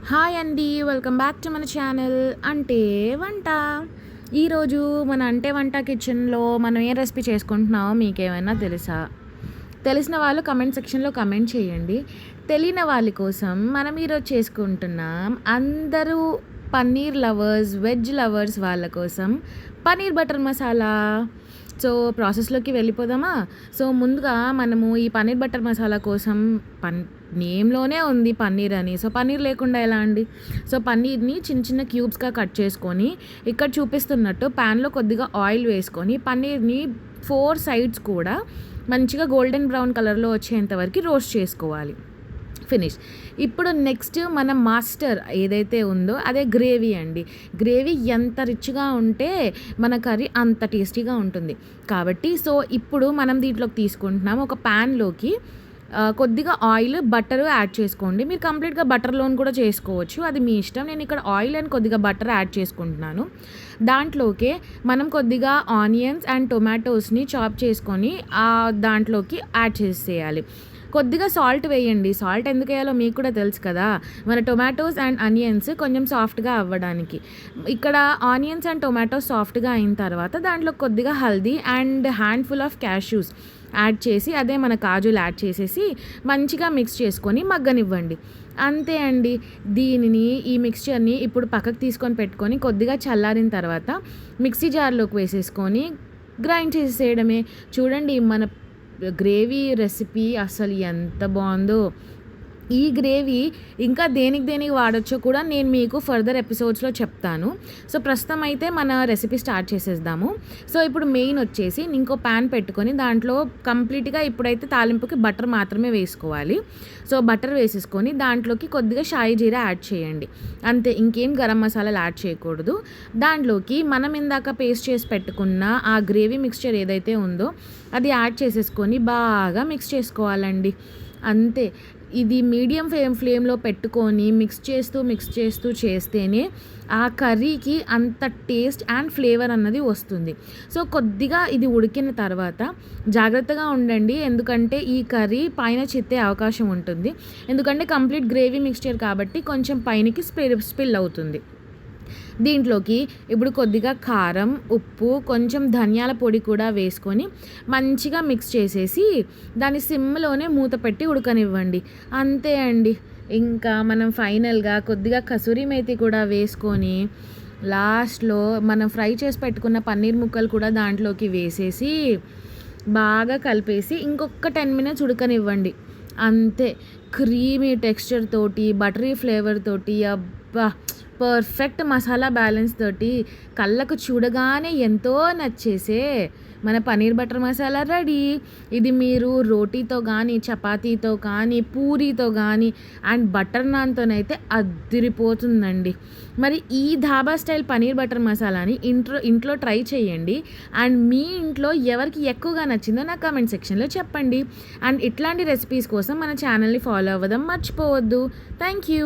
Hi అండి, welcome back to మన channel అంటే వంట. ఈరోజు మన అంటే వంట కిచెన్లో మనం ఏ రెసిపీ చేసుకుంటున్నామో మీకేమైనా తెలుసా? తెలిసిన వాళ్ళు కమెంట్ సెక్షన్లో కమెంట్ చేయండి. తెలియని వాళ్ళ కోసం మనం ఈరోజు చేసుకుంటున్నాం అందరూ పన్నీర్ లవర్స్, వెజ్ లవర్స్ వాళ్ళ కోసం పన్నీర్ బటర్ మసాలా. సో ప్రాసెస్లోకి వెళ్ళిపోదామా? సో ముందుగా మనము ఈ పన్నీర్ బటర్ మసాలా కోసం నేమ్లోనే ఉంది పన్నీర్ అని. సో పన్నీర్ లేకుండా ఎలా అండి? సో పన్నీర్ని చిన్న చిన్న క్యూబ్స్గా కట్ చేసుకొని ఇక్కడ చూపిస్తున్నట్టు ప్యాన్లో కొద్దిగా ఆయిల్ వేసుకొని పన్నీర్ని 4 సైడ్స్ కూడా మంచిగా గోల్డెన్ బ్రౌన్ కలర్లో వచ్చేంత వరకు రోస్ట్ చేసుకోవాలి. ఫినిష్. ఇప్పుడు నెక్స్ట్ మన మాస్టర్ ఏదైతే ఉందో అదే గ్రేవీ అండి. గ్రేవీ ఎంత రిచ్గా ఉంటే మన కర్రీ అంత టేస్టీగా ఉంటుంది. కాబట్టి సో ఇప్పుడు మనం దీంట్లోకి తీసుకుంటున్నాం ఒక ప్యాన్లోకి కొద్దిగా ఆయిల్, బటర్ యాడ్ చేసుకోండి. మీరు కంప్లీట్గా బటర్లోని కూడా చేసుకోవచ్చు, అది మీ ఇష్టం. నేను ఇక్కడ ఆయిల్ అండ్ కొద్దిగా బటర్ యాడ్ చేసుకుంటున్నాను. దాంట్లోకే మనం కొద్దిగా ఆనియన్స్ అండ్ టొమాటోస్ని చాప్ చేసుకొని దాంట్లోకి యాడ్ చేసేయాలి. కొద్దిగా సాల్ట్ వేయండి. సాల్ట్ ఎందుకు వేయాలో మీకు కూడా తెలుసు కదా, మన టొమాటోస్ అండ్ ఆనియన్స్ కొంచెం సాఫ్ట్గా అవ్వడానికి. ఇక్కడ ఆనియన్స్ అండ్ టొమాటోస్ సాఫ్ట్గా అయిన తర్వాత దాంట్లో కొద్దిగా haldi and handful of cashews add చేసి, అదే మన కాజులు యాడ్ చేసేసి మంచిగా మిక్స్ చేసుకొని మగ్గనివ్వండి. అంతే అండి. ఈ మిక్స్చర్ని ఇప్పుడు పక్కకు తీసుకొని పెట్టుకొని కొద్దిగా చల్లారిన తర్వాత మిక్సీ జార్లోకి వేసేసుకొని గ్రైండ్ చేసేయడమే. చూడండి మన గ్రేవీ రెసిపీ అసలు ఎంత బాగుందో. ఈ గ్రేవీ ఇంకా దేనికి వాడచ్చో కూడా నేను మీకు ఫర్దర్ ఎపిసోడ్స్లో చెప్తాను. సో ప్రస్తుతం అయితే మన రెసిపీ స్టార్ట్ చేసేద్దాము. సో ఇప్పుడు మెయిన్ వచ్చేసి ఇంకో ప్యాన్ పెట్టుకొని దాంట్లో కంప్లీట్గా ఇప్పుడైతే తాలింపుకి బటర్ మాత్రమే వేసుకోవాలి. సో బటర్ వేసేసుకొని దాంట్లోకి కొద్దిగా షాయి జీరా యాడ్ చేయండి. అంతే, ఇంకేం గరం మసాలాలు యాడ్ చేయకూడదు. దాంట్లోకి మనం ఇందాక పేస్ట్ చేసి పెట్టుకున్న ఆ గ్రేవీ మిక్స్చర్ ఏదైతే ఉందో అది యాడ్ చేసేసుకొని బాగా మిక్స్ చేసుకోవాలండి. అంతే. ఇది మీడియం ఫ్లేమ్లో పెట్టుకొని మిక్స్ చేస్తూ చేస్తేనే ఆ కర్రీకి అంత టేస్ట్ అండ్ ఫ్లేవర్ అన్నది వస్తుంది. సో కొద్దిగా ఇది ఉడికిన తర్వాత జాగ్రత్తగా ఉండండి, ఎందుకంటే ఈ కర్రీ పైన చిత్తే అవకాశం ఉంటుంది. ఎందుకంటే కంప్లీట్ గ్రేవీ మిక్స్చర్ కాబట్టి కొంచెం పైనకి స్పిల్ అవుతుంది. దీంట్లోకి ఇప్పుడు కొద్దిగా కారం, ఉప్పు, కొంచెం ధనియాల పొడి కూడా వేసుకొని మంచిగా మిక్స్ చేసేసి దాన్ని సిమ్లోనే మూత పెట్టి ఉడకనివ్వండి. అంతే అండి. ఇంకా మనం ఫైనల్గా కొద్దిగా కసూరి మేతి కూడా వేసుకొని లాస్ట్లో మనం ఫ్రై చేసి పెట్టుకున్న పన్నీర్ ముక్కలు కూడా దాంట్లోకి వేసేసి బాగా కలిపేసి ఇంకొక 10 మినిట్స్ ఉడకనివ్వండి. అంతే. క్రీమీ టెక్స్చర్ తోటి, బటరీ ఫ్లేవర్ తోటి, అబ్బా పర్ఫెక్ట్ మసాలా బ్యాలెన్స్ తోటి కళ్ళకు చూడగానే ఎంతో నచ్చేసే మన పన్నీర్ బటర్ మసాలా రెడీ. ఇది మీరు రోటీతో కానీ, చపాతీతో కానీ, పూరీతో కానీ అండ్ బటర్ నాన్తోనైతే అద్దిరిపోతుందండి. మరి ఈ ధాబా స్టైల్ పన్నీర్ బటర్ మసాలాని ఇంట్లో ట్రై చేయండి. అండ్ మీ ఇంట్లో ఎవరికి ఎక్కువగా నచ్చిందో నా కామెంట్ సెక్షన్లో చెప్పండి. అండ్ ఇట్లాంటి రెసిపీస్ కోసం మన ఛానల్ని ఫాలో అవ్వడం మర్చిపోవద్దు. Thank you.